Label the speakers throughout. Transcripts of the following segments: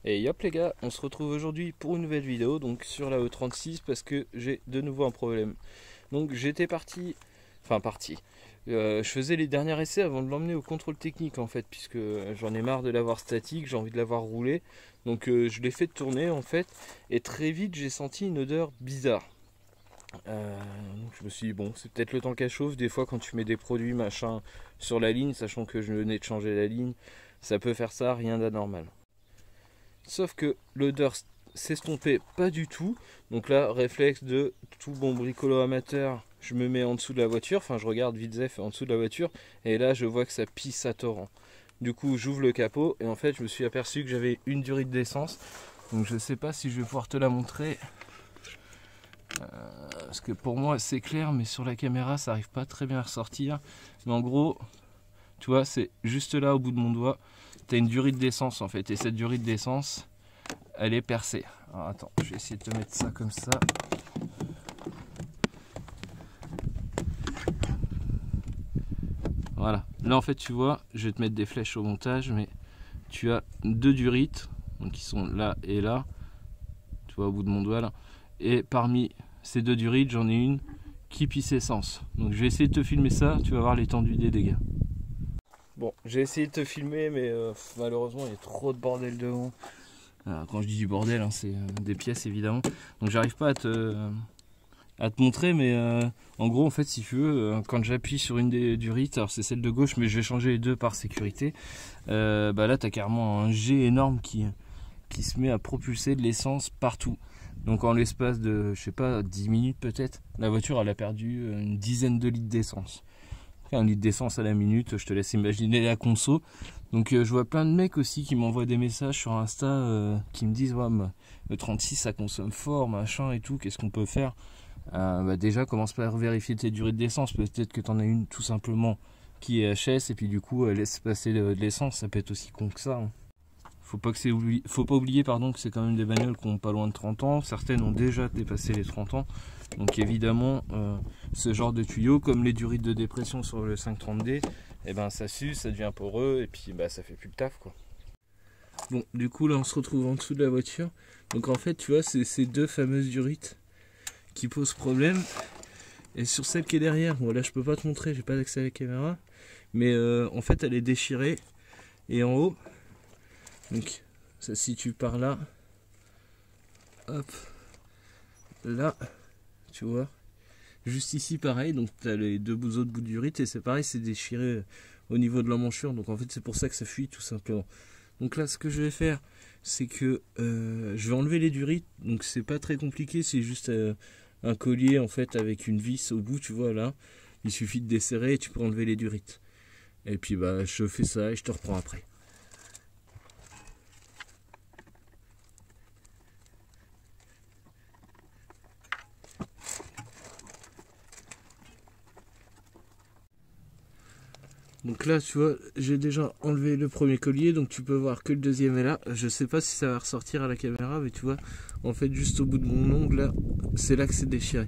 Speaker 1: Et yop les gars, on se retrouve aujourd'hui pour une nouvelle vidéo, donc sur la E36 parce que j'ai de nouveau un problème. Donc j'étais parti, je faisais les derniers essais avant de l'emmener au contrôle technique en fait, puisque j'en ai marre de l'avoir statique, j'ai envie de l'avoir roulé. Donc je l'ai fait tourner en fait, et très vite j'ai senti une odeur bizarre. Donc je me suis dit bon, c'est peut-être le temps qu'elle chauffe, des fois quand tu mets des produits machin sur la ligne, sachant que je venais de changer la ligne, ça peut faire ça, rien d'anormal. Sauf que l'odeur s'estompait pas du tout. Donc là, réflexe de tout bon bricolo amateur, je me mets en dessous de la voiture, enfin je regarde vite fait en dessous de la voiture, et là je vois que ça pisse à torrent. Du coup j'ouvre le capot, et en fait je me suis aperçu que j'avais une durite d'essence. Donc je sais pas si je vais pouvoir te la montrer. Parce que pour moi c'est clair, mais sur la caméra ça arrive pas très bien à ressortir. Mais en gros, tu vois, c'est juste là au bout de mon doigt. Tu as une durite d'essence en fait, et cette durite d'essence, elle est percée. Alors attends, je vais essayer de te mettre ça comme ça. Voilà, là en fait tu vois, je vais te mettre des flèches au montage, mais tu as deux durites, donc qui sont là et là, tu vois au bout de mon doigt là. Et parmi ces deux durites, j'en ai une qui pisse essence. Donc je vais essayer de te filmer ça, tu vas voir l'étendue des dégâts. Bon, j'ai essayé de te filmer, mais malheureusement il y a trop de bordel devant. Alors, quand je dis du bordel, hein, c'est des pièces évidemment. Donc j'arrive pas à te montrer, mais en gros en fait si tu veux, quand j'appuie sur une des durites, alors c'est celle de gauche, mais je vais changer les deux par sécurité. Bah là t'as carrément un jet énorme qui se met à propulser de l'essence partout. Donc en l'espace de, je sais pas, 10 minutes peut-être, la voiture elle a perdu une dizaine de litres d'essence. Un litre d'essence à la minute, je te laisse imaginer la conso. Donc je vois plein de mecs aussi qui m'envoient des messages sur Insta qui me disent ouais, le 36 ça consomme fort, machin et tout, qu'est-ce qu'on peut faire? Bah déjà commence par vérifier tes durées d'essence, peut-être que tu en as une tout simplement qui est HS et puis du coup laisse passer de l'essence, ça peut être aussi con que ça, hein. Faut pas oublier pardon, que c'est quand même des bagnoles qui ont pas loin de 30 ans, certaines ont déjà dépassé les 30 ans. Donc évidemment, ce genre de tuyaux, comme les durites de dépression sur le 530D, eh ben ça s'use, ça devient poreux et puis bah ça fait plus le taf quoi. Bon, du coup là on se retrouve en dessous de la voiture. Donc en fait tu vois, c'est ces deux fameuses durites qui posent problème. Et sur celle qui est derrière, bon là je peux pas te montrer, j'ai pas d'accès à la caméra, mais en fait elle est déchirée. Et en haut, donc ça se situe par là, hop, là, tu vois. Juste ici pareil, donc tu as les deux autres bouts de durite et c'est pareil, c'est déchiré au niveau de l'emmanchure, donc en fait c'est pour ça que ça fuit tout simplement. Donc là ce que je vais faire, c'est que je vais enlever les durites, donc c'est pas très compliqué, c'est juste un collier en fait avec une vis au bout, tu vois là, il suffit de desserrer et tu peux enlever les durites. Et puis bah je fais ça et je te reprends après. Donc là tu vois, j'ai déjà enlevé le premier collier, donc tu peux voir que le deuxième est là. Je sais pas si ça va ressortir à la caméra, mais tu vois, en fait juste au bout de mon ongle là, c'est là que c'est déchiré.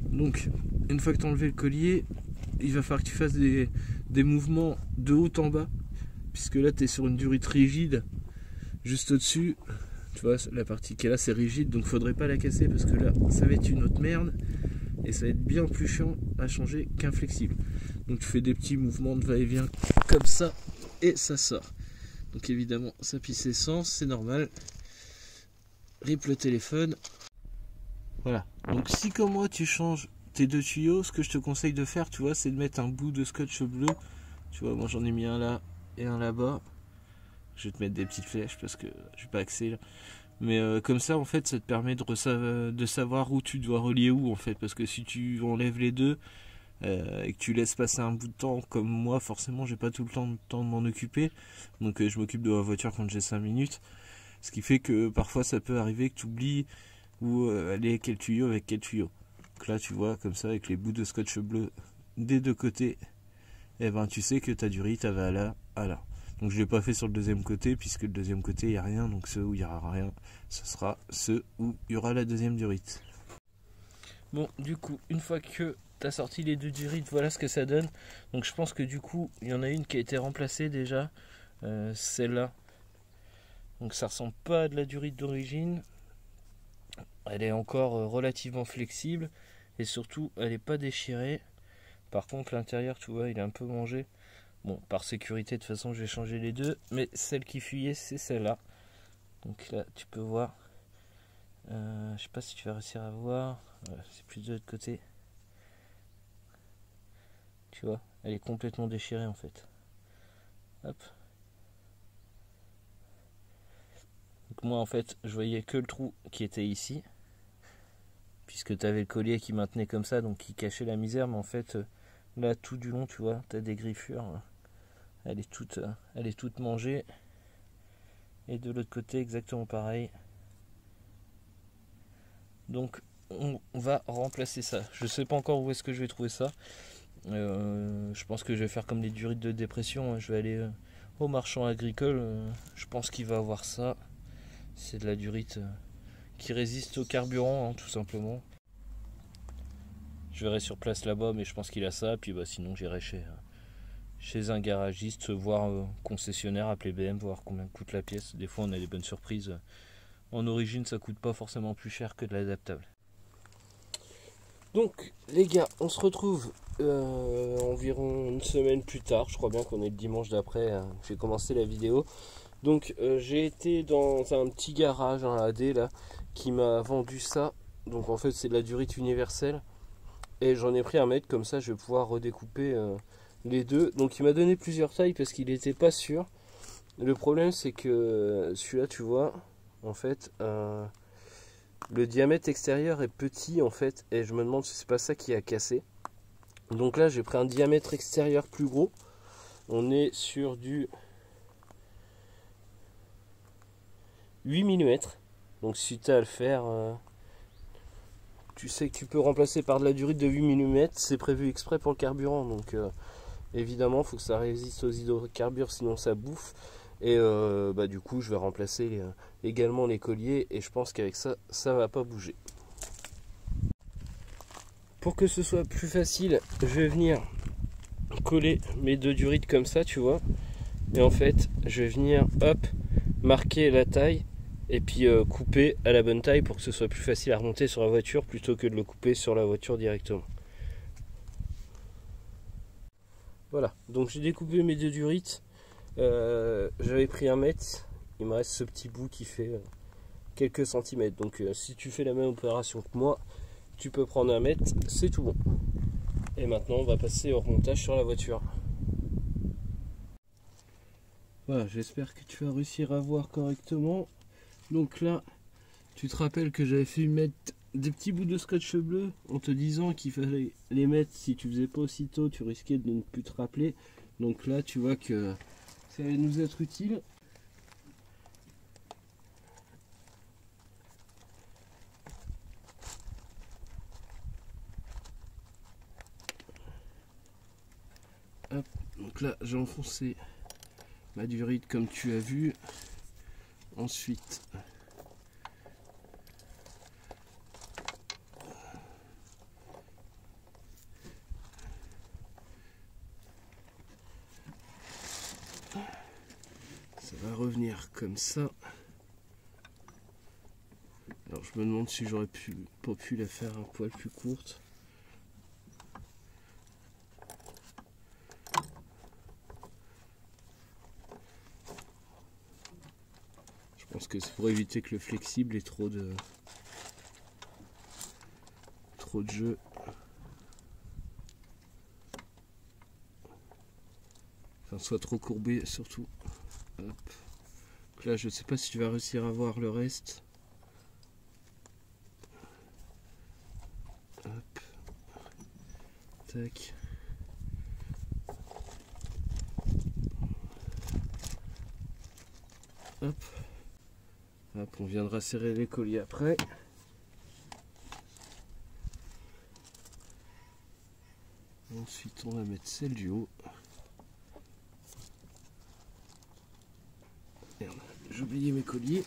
Speaker 1: Donc une fois que tu as enlevé le collier, il va falloir que tu fasses des mouvements de haut en bas, puisque là tu es sur une durite rigide, juste au-dessus. Tu vois, la partie qui est là c'est rigide, donc faudrait pas la casser, parce que là ça va être une autre merde. Et ça va être bien plus chiant à changer qu'un flexible. Donc tu fais des petits mouvements de va-et-vient comme ça et ça sort. Donc évidemment ça pisse essence, c'est normal. Rip le téléphone. Voilà. Donc si comme moi tu changes tes deux tuyaux, ce que je te conseille de faire, tu vois, c'est de mettre un bout de scotch bleu. Tu vois, moi j'en ai mis un là et un là-bas. Je vais te mettre des petites flèches parce que je n'ai pas accès là. Mais comme ça en fait ça te permet de savoir où tu dois relier où en fait, parce que si tu enlèves les deux et que tu laisses passer un bout de temps comme moi, forcément j'ai pas tout le temps de m'en occuper, donc je m'occupe de ma voiture quand j'ai 5 minutes, ce qui fait que parfois ça peut arriver que tu oublies où aller quel tuyau avec quel tuyau. Donc là tu vois comme ça avec les bouts de scotch bleu des deux côtés, et ben tu sais que ta durite elle va là à là. Donc je ne l'ai pas fait sur le deuxième côté, puisque le deuxième côté il n'y a rien, donc ceux où il n'y aura rien, ce sera ceux où il y aura la deuxième durite. Bon, du coup, une fois que tu as sorti les deux durites, voilà ce que ça donne. Donc je pense que du coup, il y en a une qui a été remplacée déjà, celle-là. Donc ça ressemble pas à de la durite d'origine. Elle est encore relativement flexible et surtout elle n'est pas déchirée. Par contre l'intérieur tu vois il est un peu mangé. Bon par sécurité de toute façon je vais changer les deux. Mais celle qui fuyait c'est celle-là. Donc là tu peux voir. Je sais pas si tu vas réussir à voir. Ouais, c'est plus de l'autre côté. Tu vois, elle est complètement déchirée en fait. Hop. Donc moi en fait je voyais que le trou qui était ici. Puisque tu avais le collier qui maintenait comme ça, donc qui cachait la misère. Mais en fait là tout du long tu vois, tu as des griffures. Elle est toute mangée. Et de l'autre côté exactement pareil. Donc on va remplacer ça. Je sais pas encore où est-ce que je vais trouver ça. Je pense que je vais faire comme les durites de dépression. Je vais aller au marchand agricole. Je pense qu'il va avoir ça. C'est de la durite qui résiste au carburant, hein, tout simplement. Je verrai sur place là-bas, mais je pense qu'il a ça. Puis sinon j'irai chez un garagiste, voir concessionnaire, appeler BM, voir combien coûte la pièce. Des fois on a des bonnes surprises. En origine ça coûte pas forcément plus cher que de l'adaptable. Donc les gars, on se retrouve environ une semaine plus tard. Je crois bien qu'on est le dimanche d'après. J'ai commencé la vidéo. Donc j'ai été dans un petit garage, un AD là, qui m'a vendu ça. Donc en fait c'est de la durite universelle. Et j'en ai pris un mètre, comme ça je vais pouvoir redécouper les deux. Donc il m'a donné plusieurs tailles parce qu'il n'était pas sûr. Le problème c'est que celui-là tu vois, en fait le diamètre extérieur est petit en fait. Et je me demande si c'est pas ça qui a cassé. Donc là j'ai pris un diamètre extérieur plus gros. On est sur du 8 mm. Donc si tu as à le faire, tu sais que tu peux remplacer par de la durite de 8 mm. C'est prévu exprès pour le carburant. Donc évidemment il faut que ça résiste aux hydrocarbures, sinon ça bouffe. Et du coup je vais remplacer également les colliers. Et je pense qu'avec ça, ça va pas bouger. Pour que ce soit plus facile, je vais venir coller mes deux durites comme ça, tu vois. Et en fait je vais venir hop marquer la taille. Et puis couper à la bonne taille pour que ce soit plus facile à remonter sur la voiture plutôt que de le couper sur la voiture directement. Voilà, donc j'ai découpé mes deux durites. J'avais pris 1 mètre. Il me reste ce petit bout qui fait quelques centimètres. Donc si tu fais la même opération que moi, tu peux prendre 1 mètre, c'est tout bon. Et maintenant on va passer au remontage sur la voiture. Voilà, j'espère que tu vas réussir à voir correctement. Donc là, tu te rappelles que j'avais fait mettre des petits bouts de scotch bleu en te disant qu'il fallait les mettre. Si tu faisais pas aussitôt, tu risquais de ne plus te rappeler. Donc là, tu vois que ça va nous être utile. Hop, donc là, j'ai enfoncé ma durite comme tu as vu. Ensuite, ça va revenir comme ça. Alors je me demande si j'aurais pas pu la faire un poil plus courte. Je pense que c'est pour éviter que le flexible ait trop de jeu. Enfin, soit trop courbé surtout. Hop. Donc là, je sais pas si tu vas réussir à voir le reste. Hop. Tac. Hop. Hop, on viendra serrer les colliers après. Ensuite, on va mettre celle du haut. Merde, j'ai oublié mes colliers.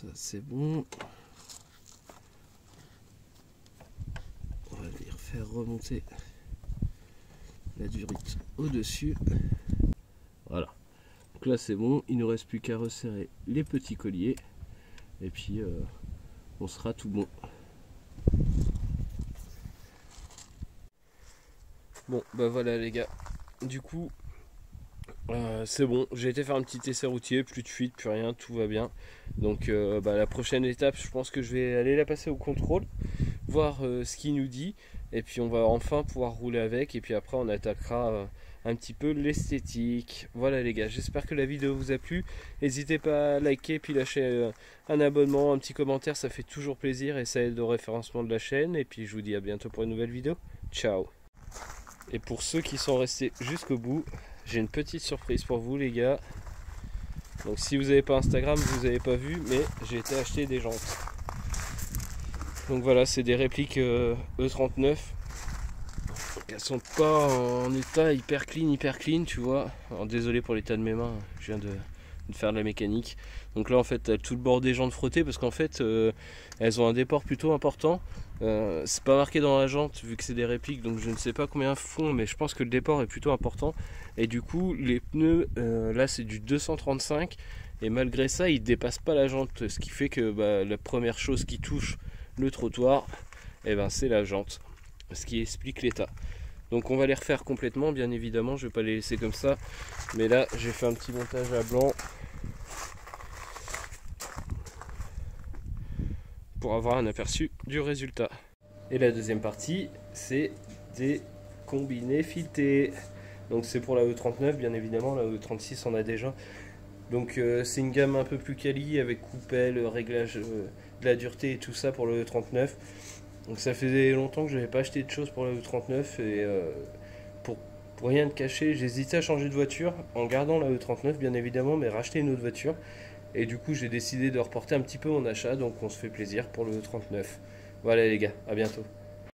Speaker 1: Ça c'est bon. On va les refaire remonter la durite au-dessus. Voilà. Donc là c'est bon, il ne nous reste plus qu'à resserrer les petits colliers. Et puis on sera tout bon. Bon bah voilà les gars. Du coup c'est bon, j'ai été faire un petit essai routier, plus de fuite, plus rien, tout va bien. Donc la prochaine étape, je pense que je vais aller la passer au contrôle, voir ce qu'il nous dit, et puis on va enfin pouvoir rouler avec, et puis après on attaquera un petit peu l'esthétique. Voilà les gars, j'espère que la vidéo vous a plu. N'hésitez pas à liker, puis lâcher un abonnement, un petit commentaire, ça fait toujours plaisir et ça aide au référencement de la chaîne. Et puis je vous dis à bientôt pour une nouvelle vidéo. Ciao. Et pour ceux qui sont restés jusqu'au bout, j'ai une petite surprise pour vous les gars. Donc si vous n'avez pas Instagram, vous n'avez pas vu, mais j'ai été acheter des jantes. Donc voilà, c'est des répliques E39. Elles sont pas en état hyper clean, tu vois. Alors désolé pour l'état de mes mains, je viens de faire de la mécanique. Donc là en fait, tout le bord des jantes frotté parce qu'en fait, elles ont un déport plutôt important. C'est pas marqué dans la jante vu que c'est des répliques, donc je ne sais pas combien font, mais je pense que le déport est plutôt important. Et du coup les pneus là c'est du 235 et malgré ça ils dépassent pas la jante, ce qui fait que la première chose qui touche le trottoir c'est la jante, ce qui explique l'état. Donc on va les refaire complètement, bien évidemment, je vais pas les laisser comme ça, mais là j'ai fait un petit montage à blanc pour avoir un aperçu du résultat. Et la deuxième partie, c'est des combinés filetés. Donc c'est pour la E39, bien évidemment, la E36 on a déjà. Donc c'est une gamme un peu plus quali avec coupelle, réglage de la dureté et tout ça pour le E39. Donc ça faisait longtemps que je n'avais pas acheté de choses pour la E39 et pour rien de cacher, j'hésitais à changer de voiture en gardant la E39 bien évidemment, mais racheter une autre voiture. Et du coup j'ai décidé de reporter un petit peu mon achat, donc on se fait plaisir pour le E39. Voilà les gars, à bientôt.